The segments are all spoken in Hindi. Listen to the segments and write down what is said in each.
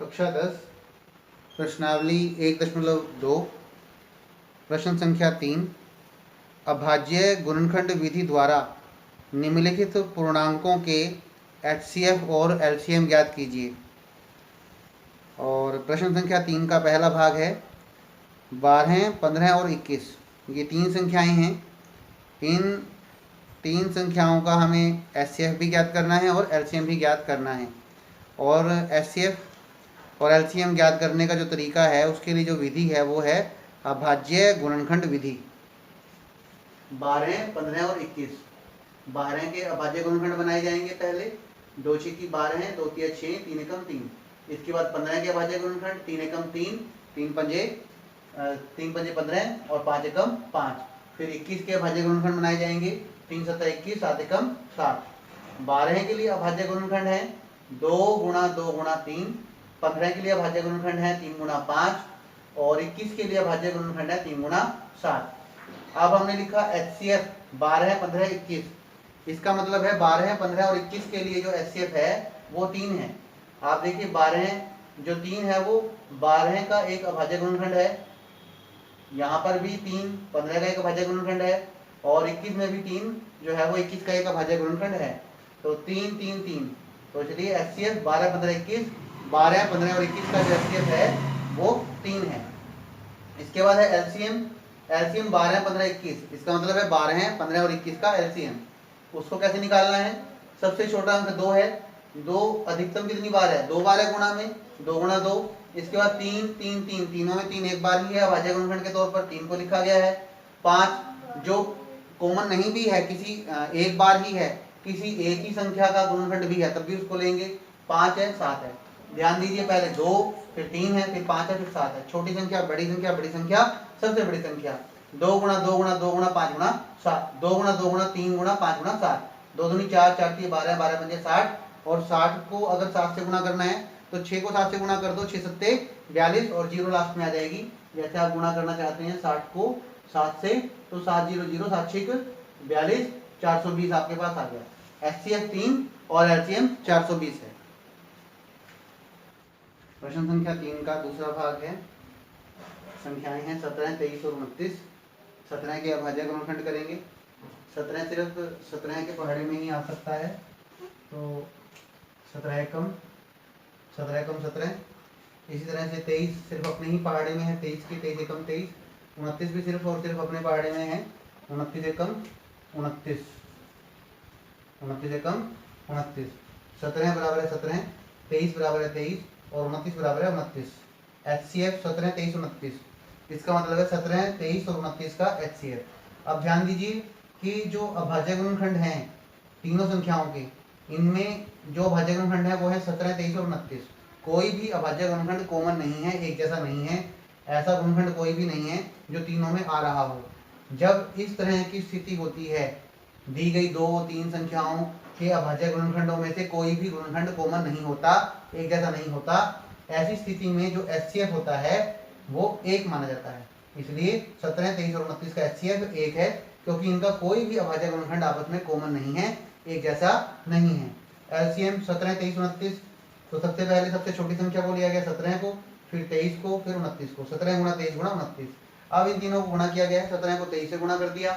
कक्षा 10 प्रश्नावली 1.2 प्रश्न संख्या 3 अभाज्य गुणनखंड विधि द्वारा निम्नलिखित पूर्णांकों के एचसीएफ और एलसीएम ज्ञात कीजिए। और प्रश्न संख्या 3 का पहला भाग है 12, 15 और 21। ये तीन संख्याएं हैं। इन तीन संख्याओं का हमें एचसीएफ भी ज्ञात करना है और एलसीएम भी ज्ञात करना है। और एचसीएफ और एलसीएम ज्ञात करने का जो तरीका है, उसके लिए जो विधि है वो है अभाज्य गुणनखंड विधि। 12, 15 और 21 12 के अभाज्य गुणनखंड बनाए जाएंगे। पहले 2 6 की 12 है, 2 3 6, 3 एकम 3। इसके बाद 15 के अभाज्य गुणनखंड 3 एकम 3, 3 पंजे 15 और 5 एकम 5। फिर 21 के अभाज्य गुणनखंड बनाए जाएंगे 3 7 21, 7 एकम 7। 12 के लिए अभाज्य गुणनखंड है 2 गुणा 2 गुणा 3। 15 के लिए अभाज्य गुणनखंड है 3 गुणा 5 और 21 के लिए अभाज्य गुणनखंड है 3 गुणा 7। अब हमने लिखा एचसीएफ 12, 15, 21। इसका मतलब है 12, 15 और 21 के लिए जो एचसीएफ है वो 3 है। आप देखिए 12 जो 3 है वो 12 का एक अभाज्य गुणनखंड है, यहाँ पर भी 3 15 का एक अभाज्य गुणनखंड है और 21 में भी 3 जो है वो 21 का एक अभाज्य गुणनखंड है। तो 3 3 3। तो चलिए एचसीएफ 12, 15, 21, 12, 15 और 21 का जो एचसीएफ है वो 3 है। इसके बाद है एलसीएम। एलसीएम 12, 15, 21। इसका मतलब है 12, 15 और 21 का एलसीएम। उसको कैसे निकालना है? सबसे छोटा अंक 2 है। 2 अधिकतम कितनी बार है? 2 बार है गुणा में, 2 गुणा 2। इसके बाद 3 3 3, तीनों में 3 एक बार ही है, अभाज्य गुणनखंड के तौर पर 3 को लिखा गया है। 5 जो कॉमन नहीं भी है, किसी एक बार ही है, किसी एक ही संख्या का गुणनखंड भी है तब भी उसको लेंगे। 5 है, 7 है। ध्यान दीजिए, पहले 2 फिर 3 है, फिर 5 है, फिर 7 है। छोटी संख्या बड़ी संख्या, बड़ी संख्या सबसे बड़ी संख्या। 2 गुणा 2 गुणा 2 गुणा 5 गुणा 7, 2 गुणा 2 गुणा 3 गुणा 5 गुणा 7, 2 दूनी 4, 4 3 12, 12 पंजे 60। और 60 को अगर 7 से गुणा करना है तो 6 को 7 से गुणा कर दो, 6 सत्ते 42 और 0 लास्ट में आ जाएगी। जैसे आप गुणा करना चाहते हैं 60 को 7 से, तो 7 0 0, 7 6 42, 420 आपके पास आ गया। एचसीएफ 3 और एलसीएम 420 है। प्रश्न संख्या 3 का दूसरा भाग है, संख्याएं हैं 17, 23 और 29। 17 के अभाज्य गुणनखंड करेंगे। 17 सिर्फ 17 के पहाड़े में ही आ सकता है, तो 17 एकम 17। इसी तरह से 23 सिर्फ अपने ही पहाड़े में है, 23 की 23 एकम 23। 29 भी सिर्फ और सिर्फ अपने पहाड़े में है, 29 एकम 29, 29 एकम 29। 17 बराबर है 17, 23 बराबर है 23 और 29 बराबर है 29। एचसीएफ 17, 23, 29। इसका मतलब है 17, 23 और 29 का एचसीएफ। अब ध्यान दीजिए कि जो अभाज्य गुणनखंड हैं तीनों संख्याओं के, इनमें जो अभाज्य गुणनखंड है वो है 17, 23 और 29। कोई भी अभाज्य गुणनखंड कॉमन नहीं है, एक जैसा नहीं है। ऐसा गुणनखंड कोई भी नहीं है जो तीनों में आ रहा हो। जब इस तरह की स्थिति होती है, दी गई 2 3 संख्याओं के अभाज्य गुणनखंडों में से कोई भी गुणनखंड कॉमन नहीं होता, एक जैसा नहीं होता, ऐसी स्थिति में जो एचसीएफ होता है वो 1 माना जाता है। इसलिए 17, 23 और 29 का एचसीएफ 1 है, क्योंकि इनका कोई भी अभाज्य गुणनखंड आपस में कॉमन नहीं है, एक जैसा नहीं है। एलसीएम 17, 23, 29। तो सबसे पहले सबसे छोटी संख्या को लिया गया 17 को, फिर 23 को, फिर 29 को। 17 गुणा 23 गुणा 29। अब इन तीनों को गुणा किया गया है। 17 को 23 से गुणा कर दिया,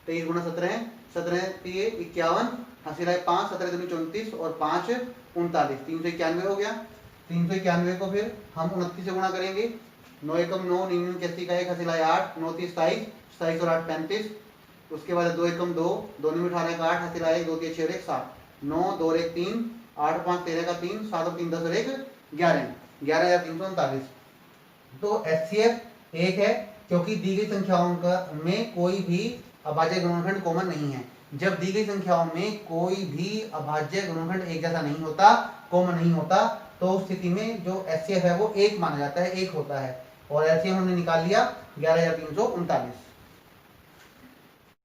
23 गुणा 17, 17 3 51, हासिल है 5, 17 दूनी 34 और 5 39, 391 हो गया। 391 को फिर हम 29 से गुणा करेंगे। 9 एकम 9, 9 81 का 1, हासिल है 8, 9 30 27, 27 और 8 35। उसके बाद 2 एकम 2, 2 में 18 का 8, हासिल है 1, 2 3 6 और 1 7, 9 2 और 1 3, 8 5 13 का 3, 7 और 3 10 और 1 11, 11,339। तो एचसीएफ 1 है, क्योंकि दी गई संख्याओं का में कोई भी अभाज्य गुणनखंड कॉमन नहीं है। जब दी गई संख्याओं में कोई भी अभाज्य गुणनखंड एक जैसा नहीं होता, कॉमन नहीं होता, तो उस स्थिति में जो एचसीएफ है वो 1 माना जाता है, 1 होता है। और एलसीएम हमने निकाल लिया 11,339।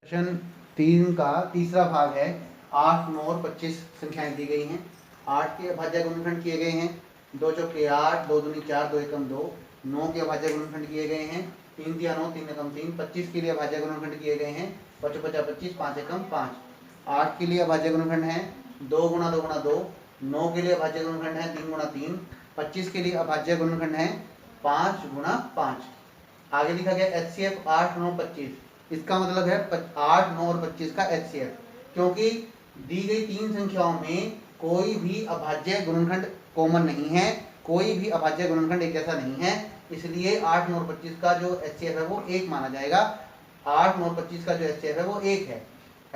प्रश्न 3 का तीसरा भाग है, 8, 9 और 25 संख्याएं दी गई हैं। 8 के अभाज्य गुणनखंड किए गए हैं 2 चौके 8, 2 दूनी 4, 2 एकम 2। 9 के अभाज्य गुणनखंड किए गए हैं 3 दिया 9, 3 एकम 3। 25 के लिए अभाज्य गुणनखंड किए गए हैं 5 5 25, 5 एकम 5। 8 के लिए अभाज्य गुणनखंड है 2 गुणा 2 गुणा 2। 9 के लिए अभाज्य गुणनखंड है 3 गुणा 3। 25 के लिए अभाज्य गुणनखंड है 5 गुणा 5। आगे लिखा गया HCF 8, 9, 25। इसका मतलब है 8, 9 और 25 का HCF, क्योंकि दी गई तीन संख्याओं में कोई भी अभाज्य गुणनखंड कॉमन नहीं है, कोई भी अभाज्य गुणनखंड एक जैसा नहीं है, इसलिए 8, 9 और 25 का जो HCF है वो 1 माना जाएगा। 8, 9 और 25 का जो HCF है वो 1 है।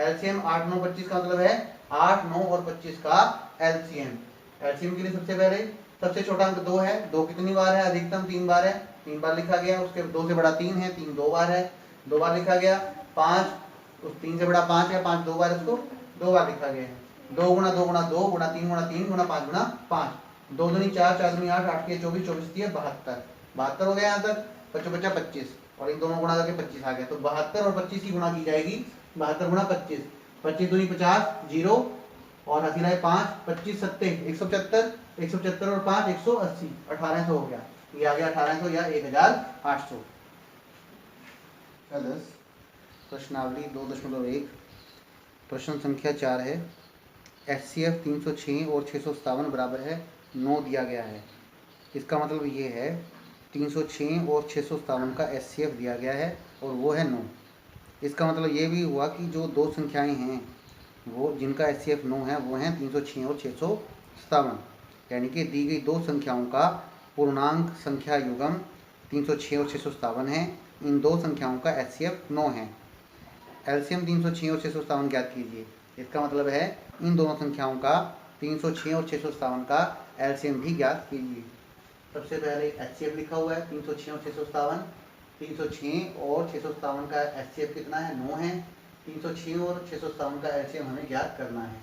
LCM 8, 9, 25 का मतलब है 8, 9 और 25 का LCM। LCM के लिए सबसे पहले सबसे छोटा अंक 2 है। 2 कितनी बार है? अधिकतम 3 बार है, 3 बार लिखा गया। उसके 2 से बड़ा 3 है, 3 2 बार है, 2 बार लिखा गया। 5 उस 3 से बड़ा 5 है, 5 2 बार, उसको 2 बार लिखा गया है। 2 गुणा 2 गुणा 2 गुणा 3 गुणा 3 गुणा 5 गुणा 5। 2 दूनी 4, 4 दूनी 8, 8 के 24, 24 दिए 72। 72 हो गया यहाँ तक। 25 बचा 25 और इन दोनों गुणा करके 25 आ गया। तो 72 और 25 की गुणा की जाएगी। 72 गुणा 25, 25 दूनी 50, 0 और हासिल है 5, 25 सत्ते 175, 175 और 5 180, 1800 हो गया। ये आ गया 1800 या 1800। प्रश्नावली 2.1 प्रश्न संख्या 4 है। HCF 306 और 657 बराबर है 9 दिया गया है। इसका मतलब ये है 306 और 657 का HCF दिया गया है और वो है 9। इसका मतलब ये भी हुआ कि जो दो संख्याएं हैं वो जिनका HCF 9 है वो हैं 306 और 657, यानी कि दी गई दो संख्याओं का पूर्णांक संख्या युग्म 306 और 657 है। इन दो संख्याओं का HCF 9 है। LCM 306 और 657 ज्ञात कीजिए। इसका मतलब है इन दोनों संख्याओं का 306 और 657 का LCM भी ज्ञात कीजिए। सबसे पहले HCF लिखा हुआ है 306 और 657। 306 और 657 का HCF कितना है? 9 है। 306 और 657 का LCM हमें ज्ञात करना है।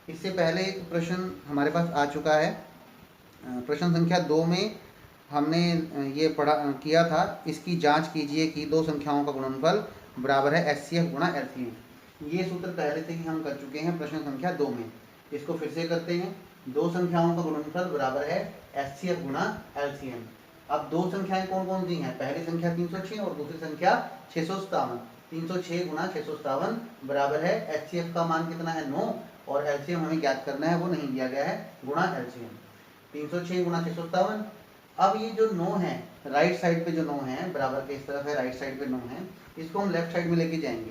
इससे पहले एक प्रश्न हमारे पास आ चुका है। प्रश्न संख्या 2 में हमने ये पढ़ा किया था, इसकी जांच कीजिए कि दो संख्याओं का गुणनफल बराबर है HCF गुणा LCM। ये सूत्र पहले से ही हम कर चुके हैं प्रश्न संख्या 2 में। इसको फिर से करते हैं। दो संख्याओं का गुणनफल बराबर है HCF गुणा LCM। अब दो संख्याएं कौन कौन सी हैं? पहली संख्या 306 और दूसरी संख्या 657। 306 गुणा 657 बराबर है HCF का मान कितना है? 9 और LCM हमें ज्ञात करना है, वो नहीं दिया गया है, गुणा LCM। 306 गुणा 657। अब ये जो 9 है राइट साइड पे जो 9 है, बराबर के इस तरफ है, राइट साइड पे 9 है, इसको हम लेफ्ट साइड में लेके जाएंगे।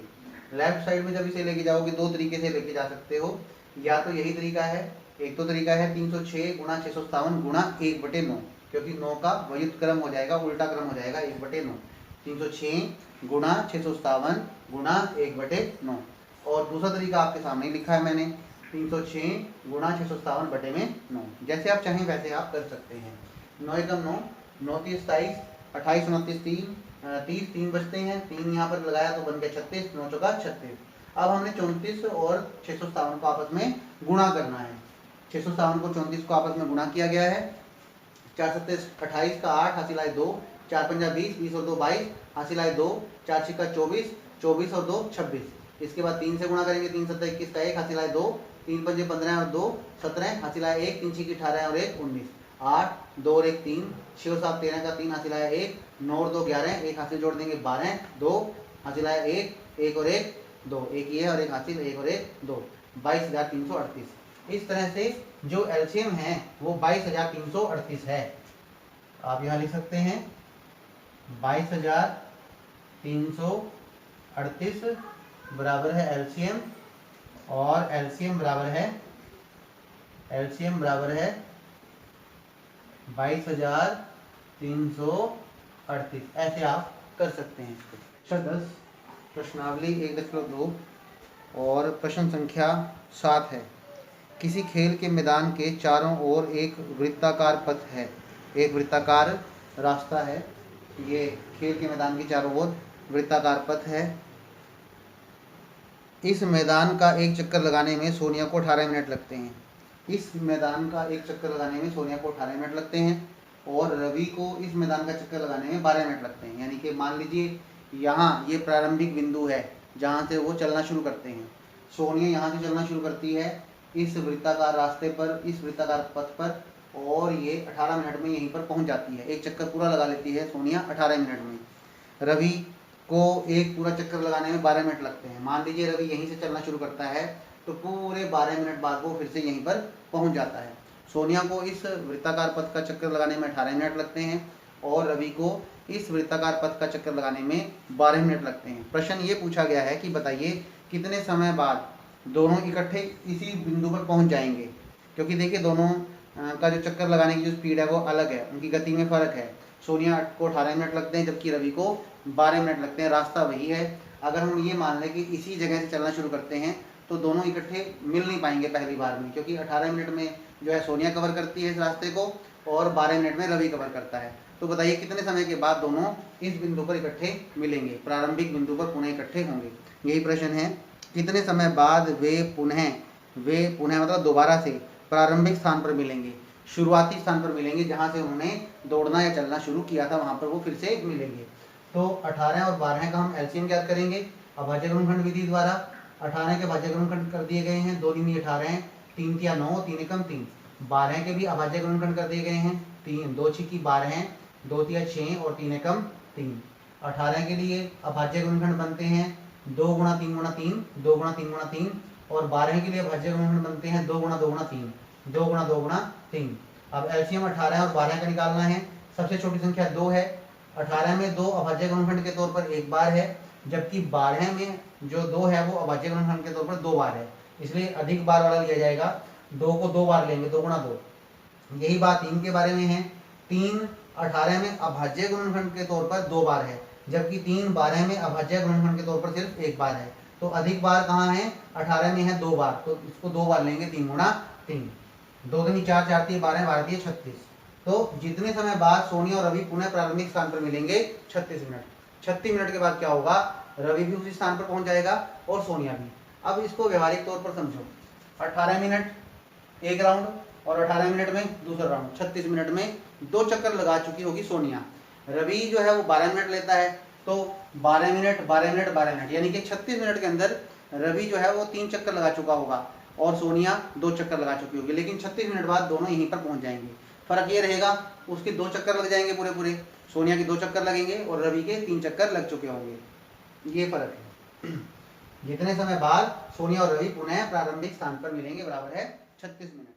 लेफ्ट साइड में जब इसे लेके जाओगे दो तरीके से लेके जा सकते हो। या तो यही तरीका है, एक तो तरीका है 306 गुणा 657 गुणा 1/9, क्योंकि 9 का व्युत्क्रम क्रम हो जाएगा, उल्टा क्रम हो जाएगा 1/9। 306 गुणा 657 गुणा 1/9। और दूसरा तरीका आपके सामने लिखा है मैंने, 306 गुणा 657 बटे में 9। जैसे आप चाहें वैसे आप कर सकते हैं। 9 एकम 9, 9 3 27, 28 29 3, 30 3 बचते हैं, 3 यहाँ पर लगाया तो बन गया 36, 9 चौका 36। अब हमने 34 और 657 को आपस में गुणा करना है। 657 को 34 को आपस में गुणा किया गया है। 4 27 28 का 8 हासिल आए 2, 4 पंजा 20, 20 और 2 22 हासिल आए 2, 4 छिक्का 24, 24 और 2 26। इसके बाद 3 से गुणा करेंगे, 3 7 21 का 1 हासिल आए 2, 3 पंजे 15 और 2 17 हासिल आए 1, 3 छिक्की 18 और 1 19, 8 2 और 1 3, 6 और 7 13 का 3 हासिल आया 1, 9 और 2 11, 1 हासिल जोड़ देंगे 12, 2 हासिल आया 1, 1 और 1 2, एक ये और एक हासिल, 1 और 1 2, 22,338। इस तरह से जो LCM है वो 22,338 है। आप यहाँ लिख सकते हैं 22,338 बराबर है LCM, और LCM बराबर है 22,338। ऐसे आप कर सकते हैं इसको। 10 प्रश्नावली 1.2 और प्रश्न संख्या 7 है। किसी खेल के मैदान के चारों ओर एक वृत्ताकार पथ है, एक वृत्ताकार रास्ता है। ये खेल के मैदान के चारों ओर वृत्ताकार पथ है। इस मैदान का एक चक्कर लगाने में सोनिया को 18 मिनट लगते हैं। इस मैदान का एक चक्कर लगाने में सोनिया को 18 मिनट लगते हैं और रवि को इस मैदान का चक्कर लगाने में 12 मिनट लगते हैं। यानी कि मान लीजिए यहाँ ये प्रारंभिक बिंदु है जहाँ से वो चलना शुरू करते हैं। सोनिया यहाँ से चलना शुरू करती है इस वृत्ताकार रास्ते पर, इस वृत्ताकार पथ पर, और ये 18 मिनट में यहीं पर पहुँच जाती है। एक चक्कर पूरा लगा लेती है सोनिया 18 मिनट में। रवि को एक पूरा चक्कर लगाने में 12 मिनट लगते हैं। मान लीजिए रवि यहीं से चलना शुरू करता है तो पूरे 12 मिनट बाद वो फिर से यहीं पर पहुँच जाता है। सोनिया को इस वृत्ताकार पथ का चक्कर लगाने में 18 मिनट लगते हैं और रवि को इस वृत्ताकार पथ का चक्कर लगाने में 12 मिनट लगते हैं। प्रश्न ये पूछा गया है कि बताइए कितने समय बाद दोनों इकट्ठे इसी बिंदु पर पहुंच जाएंगे, क्योंकि देखिए दोनों का जो चक्कर लगाने की जो स्पीड है वो अलग है, उनकी गति में फ़र्क है। सोनिया को 18 मिनट लगते हैं जबकि रवि को 12 मिनट लगते हैं। रास्ता वही है। अगर हम ये मान लें कि इसी जगह से चलना शुरू करते हैं तो दोनों इकट्ठे मिल नहीं पाएंगे पहली बार में, क्योंकि 18 मिनट में जो है सोनिया कवर करती है इस रास्ते को और 12 मिनट में रवि कवर करता है। तो बताइए कितने समय के बाद दोनों इस बिंदु पर इकट्ठे मिलेंगे, प्रारंभिक बिंदु पर पुनः इकट्ठे होंगे। यही प्रश्न है, कितने समय बाद वे पुनः मतलब दोबारा से प्रारंभिक स्थान पर मिलेंगे, शुरुआती स्थान पर मिलेंगे जहां से उन्होंने दौड़ना या चलना शुरू किया था, वहां पर वो फिर से मिलेंगे। तो 18 और 12 का हम एलसीएम ज्ञात करेंगे अभाज्य गुणनखंड विधि द्वारा। 18 के अभाज्य गुणनखंड कर दिए गए हैं, 2 दूनी 18, 3 तिया 9, 3 एकम 3। 12 के भी अभाज्य गुणनखंड कर दिए गए हैं, 3 2 छिकी 12, 2 तिया 6 और 3 एकम 3। 18 के लिए अभाज्य गुणनखंड बनते हैं 2 गुणा 3 गुणा 3, 2 गुणा 3 गुणा 3। और 12 के लिए अभाज्य गुणनखंड बनते हैं 2 गुणा 2 गुणा 3, 2 गुणा 2 गुणा 3। अब एलसीएम 18 और 12 का निकालना है। सबसे छोटी संख्या 2 है। 18 में 2 अभाज्य गुणनखंड के तौर पर एक बार है, जबकि 12 में जो 2 है वो अभाज्य गुणनखंड के तौर पर 2 बार है, इसलिए अधिक बार वाला लिया जाएगा। 2 को 2 बार लेंगे, 2 गुणा 2। यही बात 3 के बारे में है। 3 18 में अभाज्य गुणनखंड के तौर पर 2 बार है, जबकि 3 12 में अभाज्य गुणनखंड के तौर पर सिर्फ एक बार है। तो अधिक बार कहाँ है, 18 में है 2 बार, तो इसको 2 बार लेंगे, 3 गुणा 3। 2 दूनी 4, 4 तिया 12, 12 तिया 36। तो जितने समय बाद सोनिया और रवि पुनः प्रारंभिक स्थान पर मिलेंगे 36 मिनट। 36 मिनट के बाद क्या होगा, रवि भी उसी स्थान पर पहुंच जाएगा और सोनिया भी। अब इसको व्यवहारिक तौर पर समझो, 18 मिनट एक राउंड और 18 मिनट में दूसरा राउंड, 36 मिनट में 2 चक्कर लगा चुकी होगी सोनिया। रवि जो है वो 12 मिनट लेता है, तो 12 मिनट 12 मिनट 12 मिनट, यानी कि 36 मिनट के अंदर रवि जो है वो 3 चक्कर लगा चुका होगा और सोनिया 2 चक्कर लगा चुकी होगी। लेकिन 36 मिनट बाद दोनों यहीं पर पहुंच जाएंगे। फर्क ये रहेगा, उसके 2 चक्कर लग जाएंगे पूरे, सोनिया के 2 चक्कर लगेंगे और रवि के 3 चक्कर लग चुके होंगे। ये फर्क है। जितने समय बाद सोनिया और रवि पुनः प्रारंभिक स्थान पर मिलेंगे बराबर है 36 मिनट।